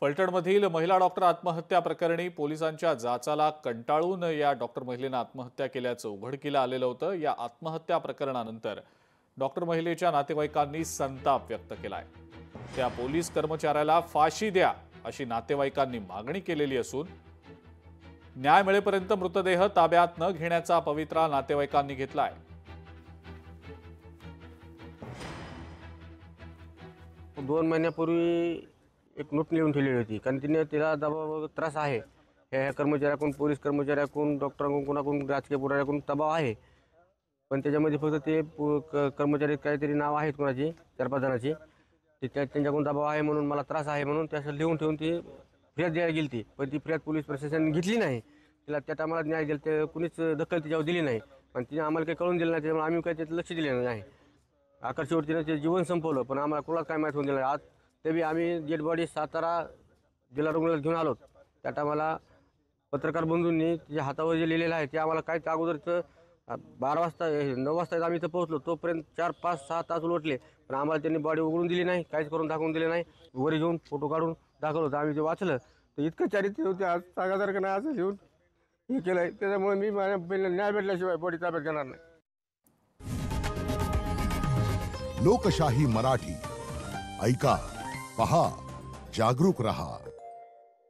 फलटणमधील महिला डॉक्टर आत्महत्या प्रकरणी पोलिसांच्या जाचाला कंटाळून या डॉक्टर महिलेनं आत्महत्या केल्याचं उघडकीला आलेलं होतं। या आत्महत्या प्रकरणानंतर डॉक्टर महिलेच्या नातेवाईकांनी संताप व्यक्त केलाय। त्या पोलीस कर्मचाऱ्याला फाशी द्या अशी नातेवाईकांनी मागणी केलेली असून न्याय मिळेपर्यंत मृतदेह ताब्यात न घेण्याचा पवित्रा नातेवाईकांनी घेतलाय। दोन महिन्यापूर्वी एक नोट लिहून ठेवली होती, कारण तिने तिला दबाव त्रास आहे। ह्या कर्मचाऱ्याकडून, पोलीस कर्मचाऱ्याकडून, डॉक्टरांकडून, कोणाकडून, राजकीय पुढाऱ्याकडून दबाव आहे। पण त्याच्यामध्ये फक्त ते कर्मचारी काहीतरी नाव आहेत कोणाची, 4-5 जणांची, ते त्यांच्याकडून दबाव आहे म्हणून मला त्रास आहे म्हणून त्याचं लिहून ठेवून ती फिर्याद द्यायला गेली ती। पण ती फिर्याद पोलीस प्रशासनाने घेतली नाही। तिला त्या टायमाला न्याय दिला, ते कुणीच दखल तिच्यावर दिली नाही। पण तिने आम्हाला काही कळून दिलं नाही, त्यामुळे आम्ही काही त्याचं लक्ष दिलं नाही। आकर्षीवरतीनं ते जीवन संपवलं, पण आम्हाला कोणाला काय माहीत होऊन दिलं। आज तरी आम्ही डेड बॉडी सातारा जिल्हा रुग्णालयात घेऊन आलो। त्या टायमाला पत्रकार बंधूंनी तिच्या हातावर जे लिहिलेलं आहे ते आम्हाला काय अगोदरचं 12 वाजता 9 वाजता आम्ही इथं पोहोचलो, तोपर्यंत 4, 5, 6 तास उलटले, पण आम्हाला त्यांनी बॉडी उघडून दिली नाही, काहीच करून दाखवून दिले नाही। वरी घेऊन फोटो काढून दाखवलं होतं, आम्ही ते वाचलं तर इतकं चारित्र्य होते, आज सांगासारखं नाही असं लिहून हे केलं आहे। त्याच्यामुळे मी माझ्या न्याय भेटल्याशिवाय बॉडी ताब्यात घेणार नाही। लोकशाही मराठी ऐका, पहा, जागरूक रहा।